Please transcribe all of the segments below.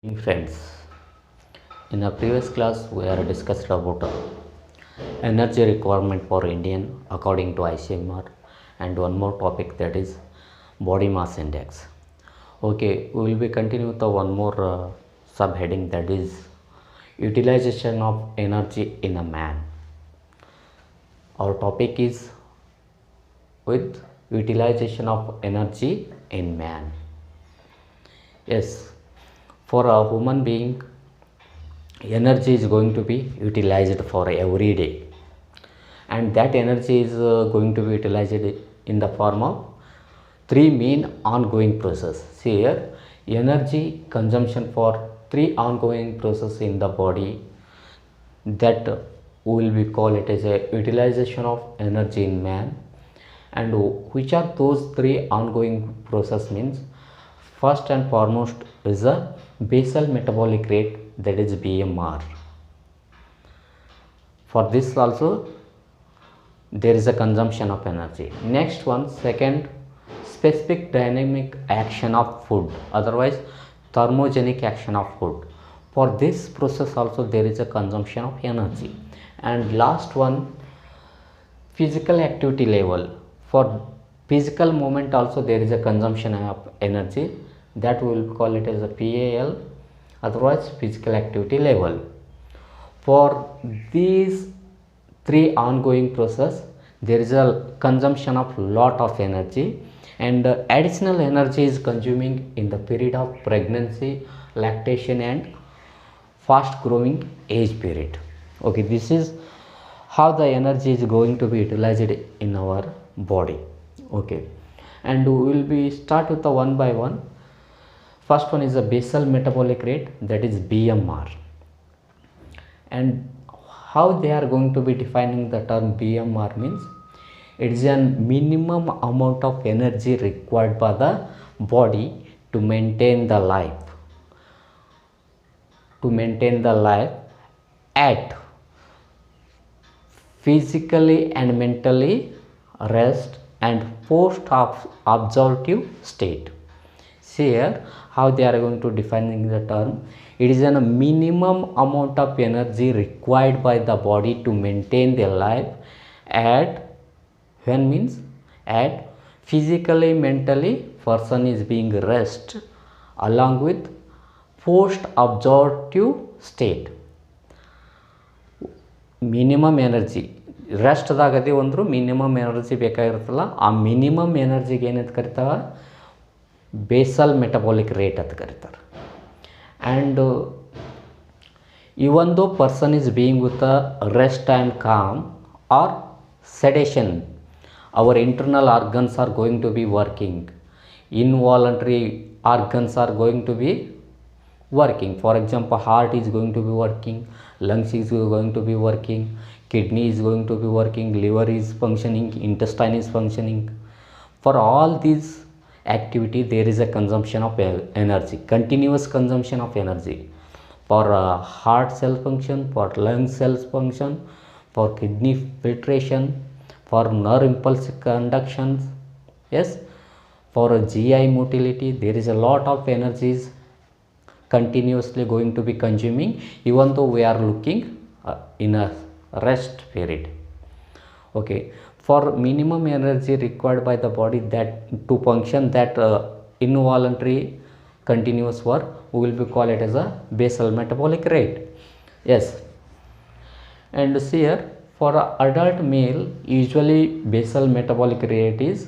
Friends, in a previous class we are discussed about energy requirement for Indian according to ICMR and one more topic, that is body mass index. Okay, we will be continue with the one more subheading, that is utilization of energy in a man. Our topic is with utilization of energy in man. Yes, for a human being, energy is going to be utilized for every day, and that energy is going to be utilized in the form of three main ongoing process. See here, energy consumption for three ongoing process in the body, that will be call it as a utilization of energy in man. And which are those three ongoing process means, first and foremost is a basal metabolic rate, that is BMR. For this also there is a consumption of energy. Next one, second, specific dynamic action of food, otherwise thermogenic action of food. For this process also there is a consumption of energy. And last one, physical activity level. For physical movement also there is a consumption of energy, that we will call it as a PAL, otherwise physical activity level. For these three ongoing process there is a consumption of lot of energy, and additional energy is consuming in the period of pregnancy, lactation and fast growing age period. Okay, this is how the energy is going to be utilized in our body. Okay, and we will be start with the one by one. First one is the basal metabolic rate, that is BMR. And how they are going to be defining the term BMR means, it is a minimum amount of energy required by the body to maintain the life, at physically and mentally rest and post absorptive state. See here how they are going to defining the term. It is a minimum amount of energy required by the body to maintain their life at, when means at physically, mentally person is being rest along with post absorptive state. Minimum energy ರೆಸ್ಟ್ದಾಗದಿ ಒಂದು minimum energy ಬೇಕಾಗಿರುತ್ತಲ್ಲ, ಆ minimum ಎನರ್ಜಿಗೆ ಏನಂತ ಕರಿತಾವೆ, basal metabolic rate ಅಂತ ಕರೀತಾರೆ. And even though person is being with a rest and calm or sedation, our internal organs are going to be working, involuntary organs are going to be working. For example, heart is going to be working, lungs is going to be working, kidney is going to be working, liver is functioning, intestine is functioning. For all these activity there is a consumption of energy, continuous consumption of energy. For heart cell function, for lung cells function, for kidney filtration, for nerve impulse conductions, yes, for GI motility, there is a lot of energies continuously going to be consuming, even though we are looking in a rest period. Okay, for minimum energy required by the body that to function that involuntary continuous work, we will be call it as a basal metabolic rate. Yes, and see here, for adult male usually basal metabolic rate is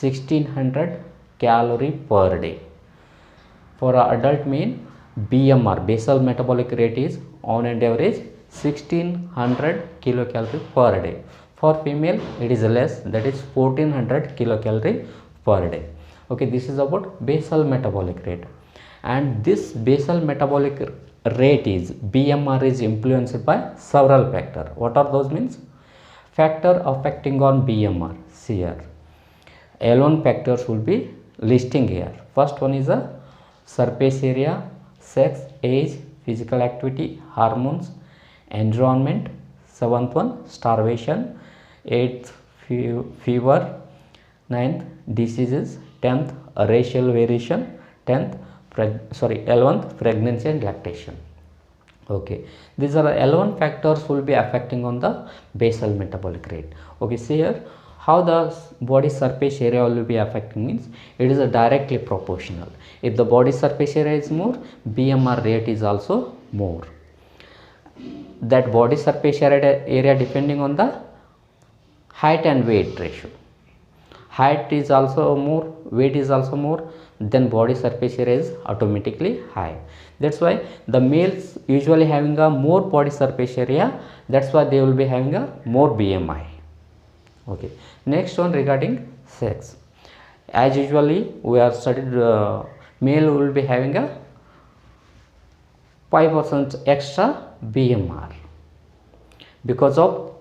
1600 calorie per day. For adult male, BMR, basal metabolic rate, is on an average 1600 kilocalorie per day. For female it is less, that is 1400 kilocalorie per day. Okay, this is about basal metabolic rate. And this basal metabolic rate is BMR is influenced by several factors. What are those means? Factor affecting on BMR. See here, 11 factors will be listing here. First one is a surface area, sex, age, physical activity, hormones, environment. Seventh one, starvation. Eighth, fever. Ninth, diseases. 10th, racial variation. 10th, 11th pregnancy and lactation. Okay, these are 11 factors will be affecting on the basal metabolic rate. Okay, see here how the body surface area will be affecting means it is a directly proportional. If the body surface area is more, BMR rate is also more. That body surface area depending on the height and weight ratio. Height is also more, weight is also more, then body surface area is automatically high. That's why the males usually having a more body surface area, that's why they will be having a more BMI. Okay, next one regarding sex. As usually we are studied, male will be having a 5% extra BMR because of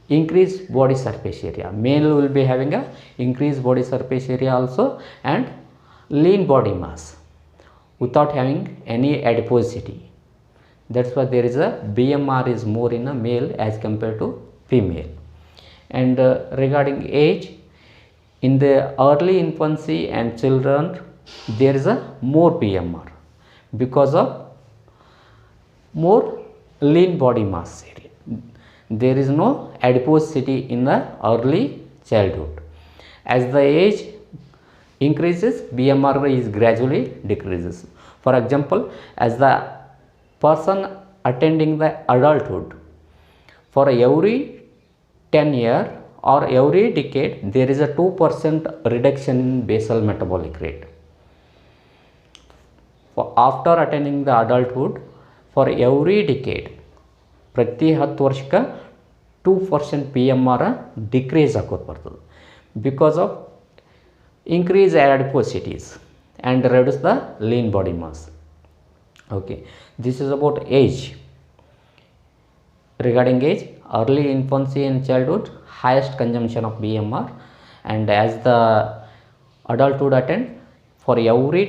increased body surface area. Male will be having a increased body surface area also and lean body mass without having any adiposity. That's why there is a BMR is more in a male as compared to female. And regarding age, in the early infancy and children there is a more BMR because of more lean body mass area. There is no adiposity in the early childhood. As the age increases, BMR is gradually decreases. For example, as the person attending the adulthood, for every 10 year or every decade there is a 2% reduction in basal metabolic rate. For after attaining the adulthood, for every decade ಪ್ರತಿ 10 ವರ್ಷಕ್ಕೆ 2% BMR decrease ಆಗೋದು ಬರ್ತದೆ because of increase adiposities and reduce the lean body mass. Okay, this is about age. Regarding age, early infancy and childhood highest consumption of BMR, and as the adulthood attend, for every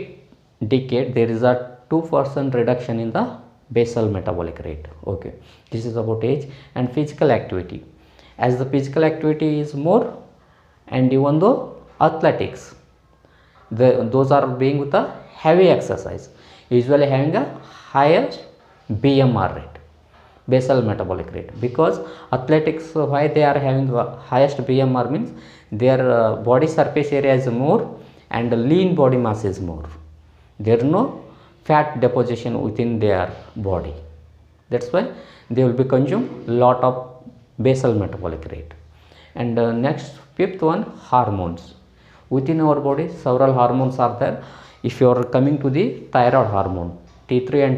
decade there is a 2% reduction in the basal metabolic rate. Okay, this is about age. And physical activity, as the physical activity is more, and even though athletics, those are being with a heavy exercise, usually having a higher BMR rate, basal metabolic rate, because athletics, why they are having the highest BMR means their body surface area is more and lean body mass is more. There is no fat deposition within their body. That's why they will be consume lot of basal metabolic rate. And next, fifth one, hormones. Within our body several hormones are there. If you are coming to the thyroid hormone, T3 and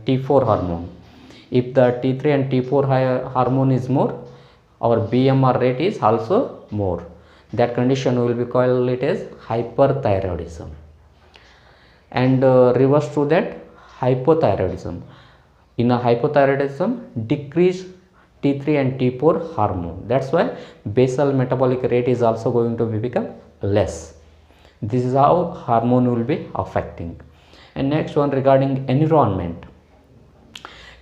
T4 hormone, if the T3 and T4 hormone is more, our BMR rate is also more. That condition will be called it as hyperthyroidism. And reverse to that, hypothyroidism. In a hypothyroidism, decrease T3 and T4 hormone. That's why basal metabolic rate is also going to become less. This is how hormone will be affecting. And next one regarding environment.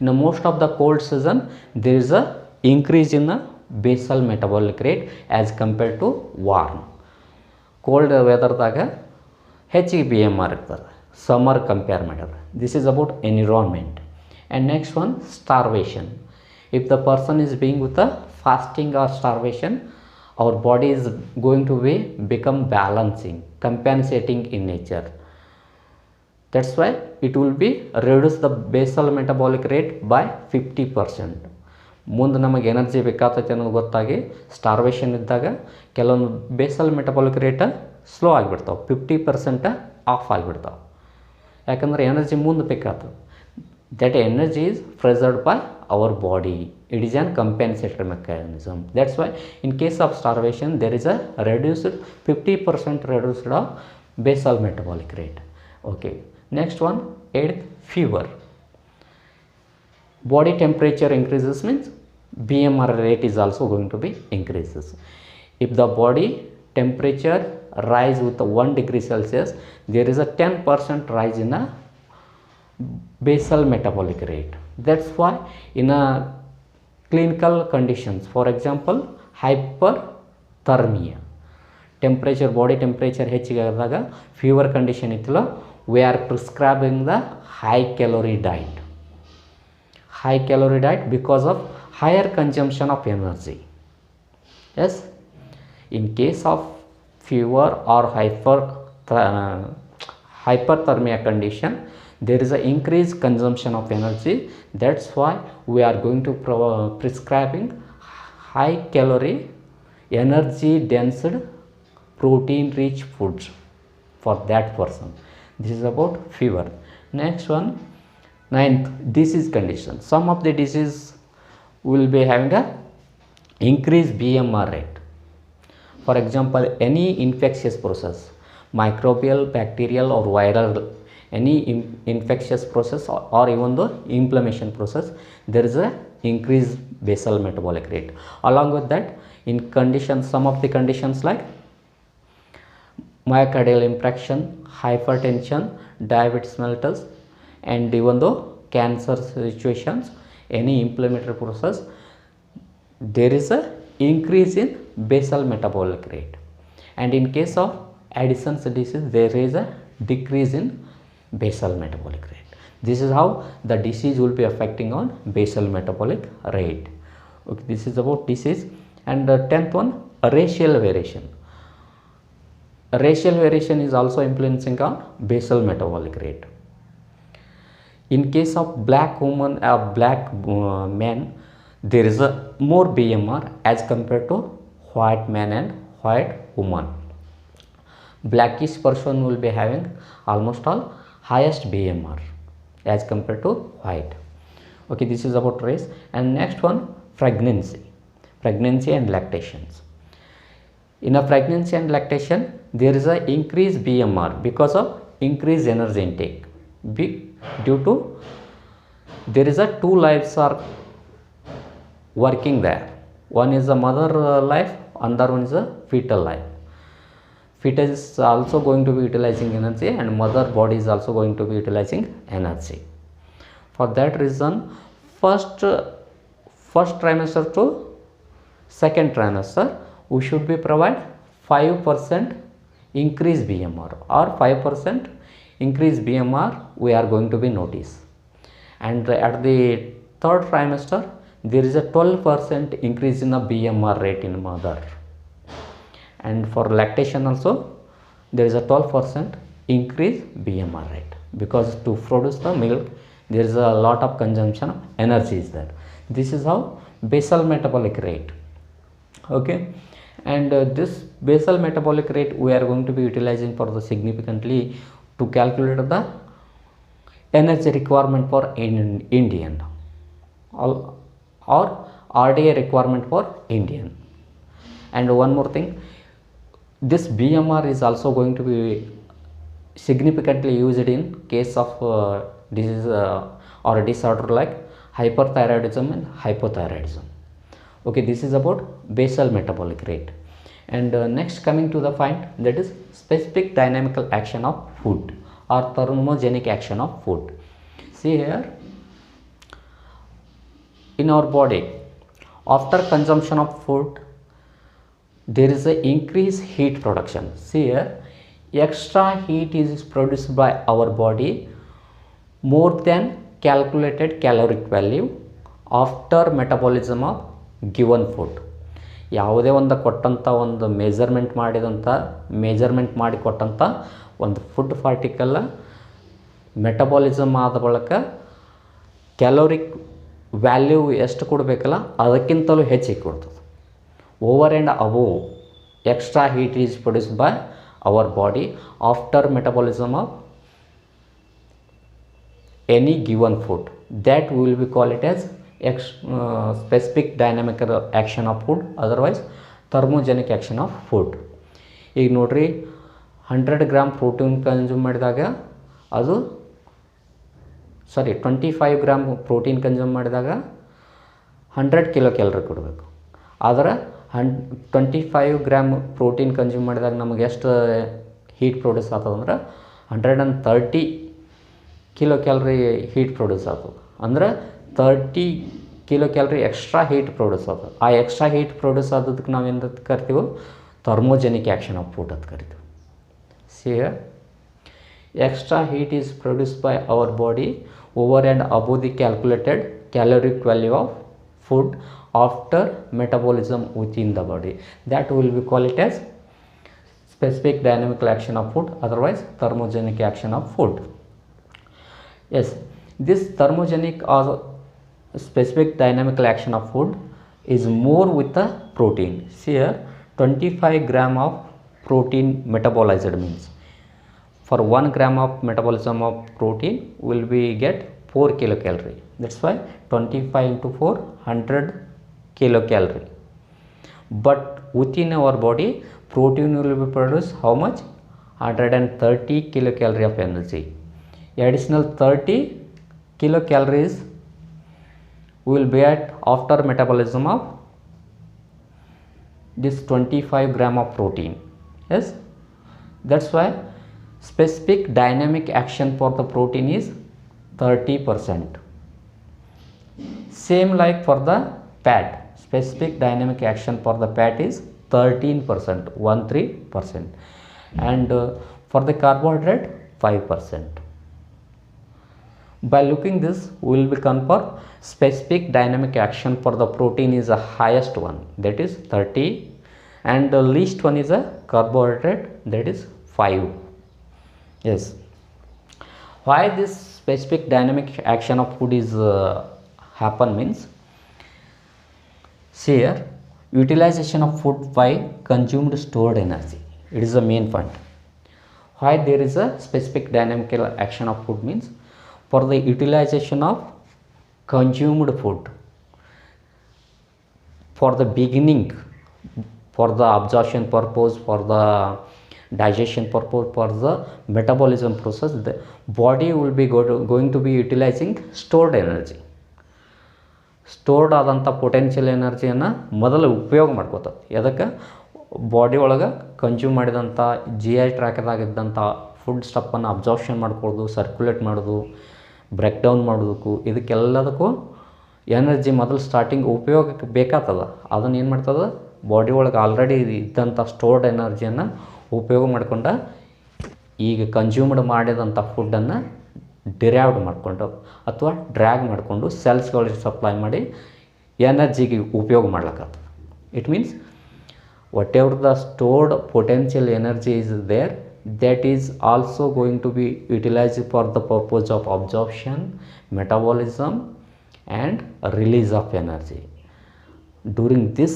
In most of the cold season there is a increase in the basal metabolic rate as compared to warm. Cold weather daga ಹೆಚ್ಚಿಗೆ BMR ಇರ್ತದೆ summer compare ಮಾಡಿದ್ರೆ. This is about environment. And next one, starvation. If the person is being with a fasting or starvation, our body is going to become balancing, compensating in nature. That's why it will be reduce the basal metabolic rate by 50%. ಮುಂದೆ ನಮಗೆ energy ಬೇಕಾಗ್ತೈತೆ ಅನ್ನೋದು ಗೊತ್ತಾಗಿ starvation ಇದ್ದಾಗ ಕೆಲವೊಂದು basal metabolic rate slow ಆಗಿಬಿಡ್ತಾವೆ, 50% off ಆಗಿಬಿಡ್ತಾವೆ. ಯಾಕಂದರೆ energy ಮುಂದೆ ಬೇಕಾಗ್ತದೆ. that energy is preserved by our body. It is an compensatory mechanism. That's why in case of starvation there is a reduced 50% reduced of basal metabolic rate. Okay, next one, eighth, fever. Body temperature increases means BMR rate is also going to be increases. If the body temperature rise with 1 degree Celsius, there is a 10% rise in a basal metabolic rate. That's why in a clinical conditions, for example hyperthermia, temperature body temperature ಹೆಚ್ಚಿಗೆ ಆದಾಗ fever condition ಇತ್ತಲ್ಲ we are prescribing the high calorie diet. High calorie diet because of higher consumption of energy. Yes, in case of fever or hyperthermia condition, there is an increased consumption of energy. That's why we are going to prescribing high calorie, energy dense, protein rich foods for that person. This is about fever. Next one, ninth, disease condition. Some of the disease will be having a increased BMR rate. For example, any infectious process, microbial, bacterial or viral, any infectious process or even the inflammation process, there is a increased basal metabolic rate. Along with that, in conditions, some of the conditions like myocardial infarction, hypertension, diabetes mellitus, and even though cancer situations, any inflammatory process, there is a increase in basal metabolic rate. And in case of Addison's disease, there is a decrease in basal metabolic rate. This is how the disease will be affecting on basal metabolic rate. Okay, this is about disease. And the 10th one, a racial variation. Racial variation is also influencing on basal metabolic rate. In case of black woman or black man, there is a more BMR as compared to white man and white woman. Blackish person will be having almost all highest BMR as compared to white. Okay, this is about race. And next one, pregnancy and lactations. In a pregnancy and lactation, there is a increased BMR because of increased energy intake. Due to there is a two lives are working there. One is the mother life, another one is a fetal life. Fetus is also going to be utilizing energy and mother body is also going to be utilizing energy. For that reason, first trimester to second trimester, we should be provide 5% increase BMR or 5% increase BMR we are going to be notice. And at the third trimester, there is a 12% increase in the BMR rate in mother. And for lactation also, there is a 12% increase BMR rate, because to produce the milk, there is a lot of consumption of energy is there. This is how basal metabolic rate. Okay, and this basal metabolic rate we are going to be utilizing for the significantly to calculate the energy requirement for Indian or RDA requirement for Indian. And one more thing, this BMR is also going to be significantly used in case of disease or disorder like hyperthyroidism and hypothyroidism. Okay, this is about basal metabolic rate. And next, coming to the point, that is specific dynamical action of food or thermogenic action of food. See here, in our body, after consumption of food, there is a increased heat production. See here, extra heat is produced by our body more than calculated caloric value after metabolism of given food. ಯಾವುದೇ ಒಂದು ಕೊಟ್ಟಂಥ ಒಂದು measurement ಮಾಡಿ ಕೊಟ್ಟಂಥ ಒಂದು food particle metabolism ಆದ ಬಳಿಕ ಕ್ಯಾಲೋರಿಕ್ value ಎಷ್ಟು ಕೊಡಬೇಕಲ್ಲ ಅದಕ್ಕಿಂತಲೂ ಹೆಚ್ಚಿಗೆ ಕೊಡ್ತದೆ. Over and above extra heat is produced by our body after metabolism of any given food. That we will be call it as specific dynamical action of food, otherwise thermogenic action of food. ಈಗ ನೋಡ್ರಿ 100 gram protein consume ಮಾಡಿದಾಗ ಅದು 25 gram protein consume ಮಾಡಿದಾಗ 100 kilo calorie ಕೊಡಬೇಕು. ಆದರೆ 25 gram protein consume ಮಾಡಿದಾಗ ನಮಗೆ ಎಷ್ಟು ಹೀಟ್ ಪ್ರೊಡ್ಯೂಸ್ ಆಗ್ತದೆ ಅಂದ್ರೆ 130 ಕಿಲೋ ಕ್ಯಾಲರಿ ಹೀಟ್ ಪ್ರೊಡ್ಯೂಸ್ ಆಗ್ತದೆ. ಅಂದ್ರೆ 30 kilo calorie extra heat produce ಆಗ್ತದೆ. ಆ ಎಕ್ಸ್ಟ್ರಾ ಹೀಟ್ ಪ್ರೊಡ್ಯೂಸ್ ಆದದಕ್ಕೆ ನಾವು ಏನಂತ ಕರಿತೀವಿ, ಥರ್ಮೋಜೆನಿಕ್ ಆ್ಯಕ್ಷನ್ ಆಫ್ ಫುಡ್ ಅಂತ ಕರಿತೀವಿ. C Extra heat is produced by our body over and above the calculated caloric value of food after metabolism within the body. That will be called it as specific dynamical action of food, otherwise thermogenic action of food. Yes, this thermogenic or specific dynamical action of food is more with the protein. See here, 25 gram of protein metabolized means for 1 gram of metabolism of protein will be get 4 kilocalorie. That's why 25 into 4 100 kilocalorie. But within our body, protein will be produced how much? 130 kilocalorie of energy. Additional 30 kilocalories will be at after metabolism of this 25 gram of protein. Yes, that's why specific dynamic action for the protein is 30%. Same like for the fat, specific dynamic action for the fat is 13%, 13%, and for the carbohydrate 5%. By looking this, we will be confirm specific dynamic action for the protein is the highest one, that is 30, and the least one is a carbohydrate, that is 5. Yes, why this specific dynamic action of food is happen means, see here, utilization of food by consumed stored energy, it is the main point. Why there is a specific dynamical action of food means, for the utilization of consumed food, for the beginning, for the absorption purpose, for the digestion purpose, for the metabolism process, the body will be going to be utilizing stored energy. Stored ಆದಂಥ potential ಎನರ್ಜಿಯನ್ನು ಮೊದಲು ಉಪಯೋಗ ಮಾಡ್ಕೋತದೆ. ಎದಕ್ಕೆ? Body ಒಳಗೆ consume ಮಾಡಿದಂಥ G I ಟ್ರ್ಯಾಕ್ದಾಗಿದ್ದಂಥ food ಸ್ಟಪ್ಪನ್ನು absorption ಮಾಡ್ಕೊಳ್ಳೋದು, circulate ಮಾಡೋದು, break down ಮಾಡೋದಕ್ಕೂ ಇದಕ್ಕೆಲ್ಲದಕ್ಕೂ energy ಮೊದಲು ಸ್ಟಾರ್ಟಿಂಗ್ ಉಪಯೋಗಕ್ಕೆ ಬೇಕಾಗ್ತದೆ. ಅದನ್ನು ಏನು ಮಾಡ್ತದೆ, ಬಾಡಿ ಒಳಗೆ ಆಲ್ರೆಡಿ ಇದ್ದಂಥ ಸ್ಟೋರ್ಡ್ ಎನರ್ಜಿಯನ್ನು ಉಪಯೋಗ ಮಾಡ್ಕೊಂಡು ಈಗ ಕನ್ಸ್ಯೂಮ್ಡ್ ಮಾಡಿದಂಥ ಫುಡ್ಡನ್ನು ಡಿರೈವ್ಡ್ ಮಾಡಿಕೊಂಡು ಅಥವಾ ಡ್ರ್ಯಾಗ್ ಮಾಡಿಕೊಂಡು ಸೆಲ್ಸ್ಗಳಿಗೆ ಸಪ್ಲೈ ಮಾಡಿ ಎನರ್ಜಿಗೆ ಉಪಯೋಗ ಮಾಡ್ಲಿಕ್ಕತ್ತದ. It means whatever the stored potential energy is there, that is also going to be utilized for the purpose of absorption, metabolism and release of energy. During this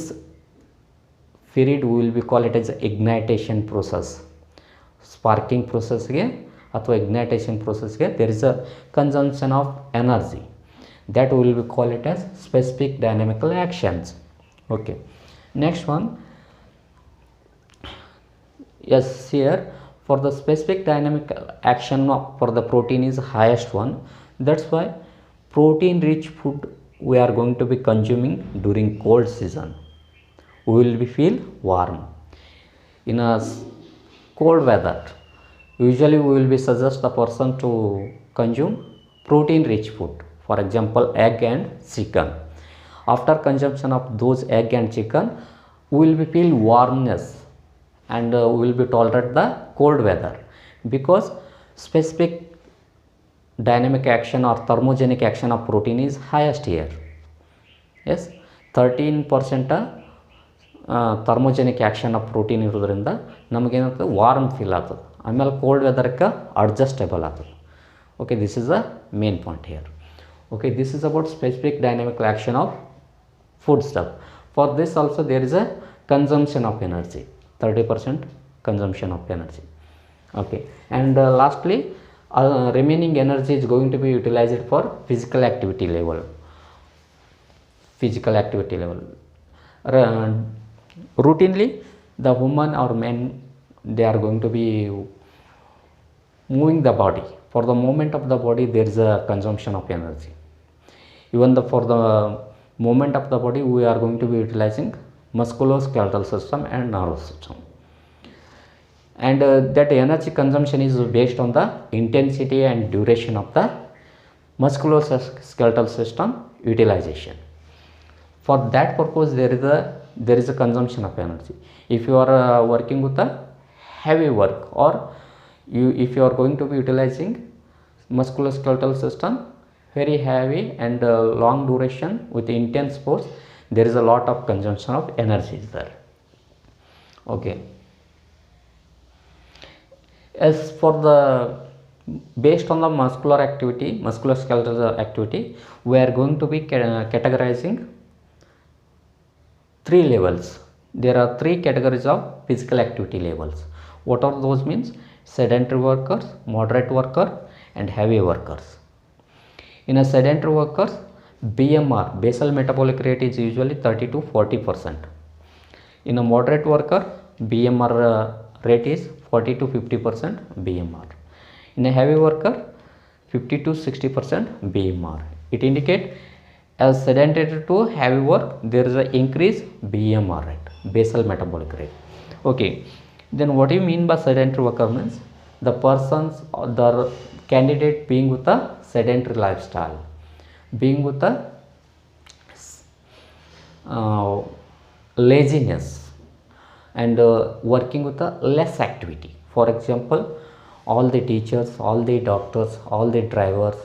period we will be call it as ignition process. Sparking process ಗೆ ಅಥವಾ ignition process ಗೆ there is a consumption of energy, that we will be call it as specific dynamical actions. Okay, next one. Yes, here for the specific dynamic action for the protein is highest one. That's why protein rich food we are going to be consuming during cold season. We will be feel warm. In a cold weather, usually we will be suggest the person to consume protein rich food, for example egg and chicken. After consumption of those egg and chicken, we will be feel warmness and we will be tolerate the cold weather, because specific dynamic action or thermogenic action of protein is highest here. Yes, 13% thermogenic action of protein ಇರೋದ್ರಿಂದ ನಮಗೇನಾಗ್ತದೆ, warm feel ಆಗ್ತದೆ. ಆಮೇಲೆ cold ವೆದರ್ಗೆ adjustable ಆಗ್ತದೆ. Okay, this is the main point here. Okay, this is about specific dynamical action of food stuff. For this also there is a consumption of energy, 30% consumption of energy. Okay, and lastly remaining energy is going to be utilized for physical activity level. Routinely the woman or men, they are going to be moving the body. For the movement of the body there is a consumption of energy. Even for the movement of the body we are going to be utilizing musculoskeletal system and nervous system, and that energy consumption is based on the intensity and duration of the musculoskeletal system utilization. For that purpose there is a consumption of energy. If you are working with a heavy work, or If you are going to be utilizing musculoskeletal system, very heavy and long duration with intense force, there is a lot of consumption of energy is there. Okay. As for the based on the musculoskeletal activity, we are going to be categorizing three levels. There are three categories of physical activity levels. What are those means? Sedentary workers, moderate worker, and heavy workers. In a sedentary workers, BMR, basal metabolic rate, is usually 30 to 40%. In a moderate worker, BMR rate is 40 to 50% BMR. In a heavy worker, 50 to 60% BMR. It indicates as sedentary to heavy work, there is an increased BMR rate, basal metabolic rate. Okay, then what do you mean by sedentary worker means? The persons or the candidate being with a sedentary lifestyle, being with a laziness, and working with a less activity. For example, all the teachers, all the doctors, all the drivers,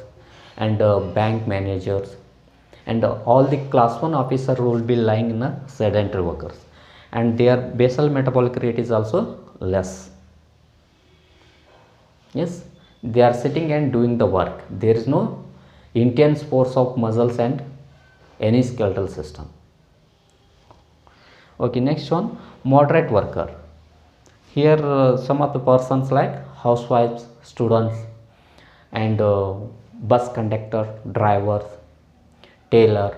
and bank managers, and all the class 1 officer will be lying in a sedentary workers, and their basal metabolic rate is also less. Yes, they are sitting and doing the work. There is no intense force of muscles and any skeletal system. Okay, next one, moderate worker. Here some of the persons like housewives, students, and bus conductor, drivers, tailor,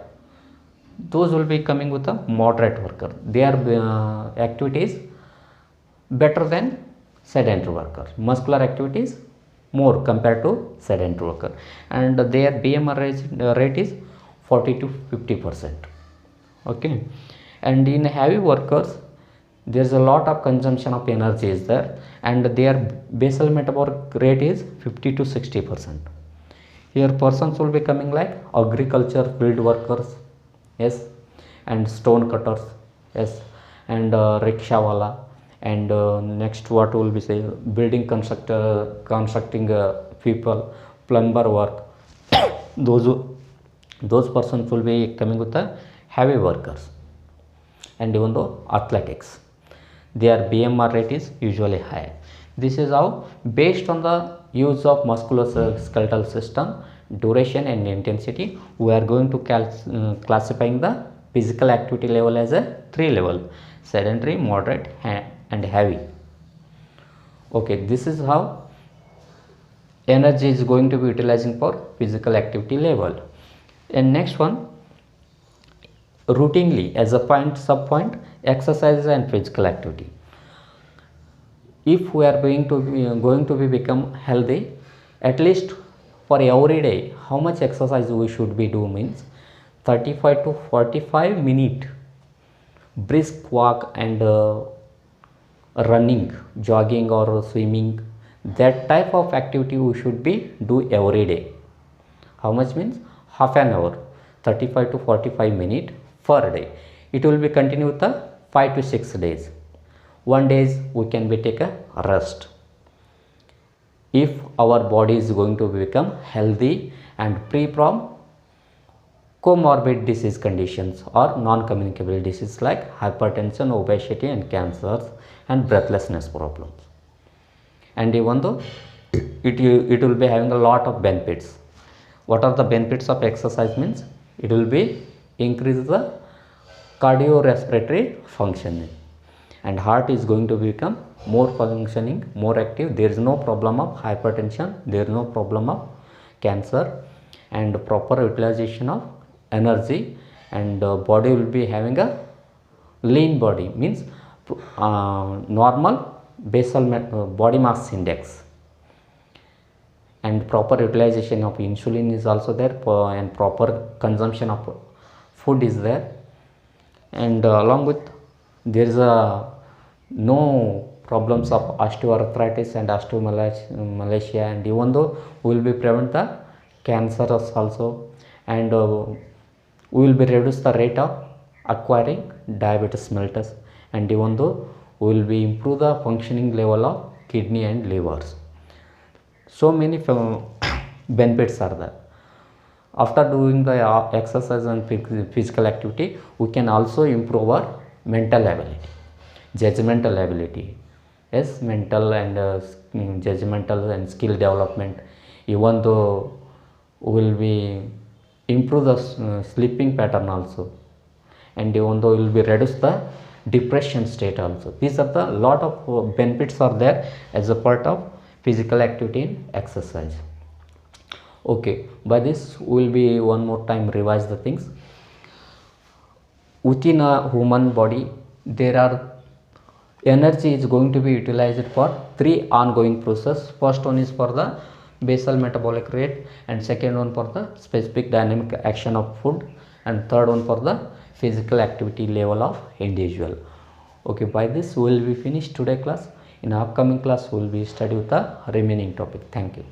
those will be coming with a moderate worker. Their activities better than sedentary worker. Muscular activities more compared to sedentary worker, and their BMR rate is 40 to 50%. Okay, and in heavy workers, there is a lot of consumption of energy is there, and their basal metabolic rate is 50 to 60%. Here persons will be coming like agriculture field workers, yes, and stone cutters, yes, and rickshawala, and next what will be say building constructing people, plumber work. those persons will be coming with the heavy workers. And even though athletics, their BMR rate is usually high. This is how, based on the use of musculoskeletal system, duration and intensity, we are going to classifying the physical activity level as a three level: sedentary, moderate, and heavy. Okay, this is how energy is going to be utilizing for physical activity level. And next one, routinely as a sub point, exercise and physical activity. If we are going to be become healthy, at least for every day, how much exercise we should be do means 35 to 45 minute brisk walk and running, jogging or swimming. That type of activity we should be do every day. How much means half an hour, 35 to 45 minute per day. It will be continue with the 5 to 6 days. 1 days we can be take a rest. If our body is going to become healthy and free from comorbid disease conditions or non-communicable diseases like hypertension, obesity, and cancers, and breathlessness problems. And even though it will be having a lot of benefits. What are the benefits of exercise means? It will be increase the cardiorespiratory functioning, and heart is going to become more functioning, more active. There is no problem of hypertension, there is no problem of cancer, and proper utilization of energy, and body will be having a lean body, means normal basal body mass index, and proper utilization of insulin is also there, and proper consumption of food is there, and along with there is a no problems of osteoarthritis and osteomalacia, and even though we will be prevent the cancers also, and we will be reduce the rate of acquiring diabetes mellitus, and even though we will be improve the functioning level of kidney and livers. So many benefits are there. After doing the exercise and physical activity, we can also improve our mental ability, judgmental ability. Yes, mental and judgmental and skill development. Even though we will be improve the sleeping pattern also, and even though it will be reduce the depression state also. These are the lot of benefits are there as a part of physical activity and exercise. Okay, by this we will be one more time revise the things. Within a human body there are energy is going to be utilized for three ongoing process. First one is for the basal metabolic rate, and second one for the specific dynamic action of food, and third one for the physical activity level of individual. Okay, by this we will be finished today class. In upcoming class we will be study with the remaining topic. Thank you.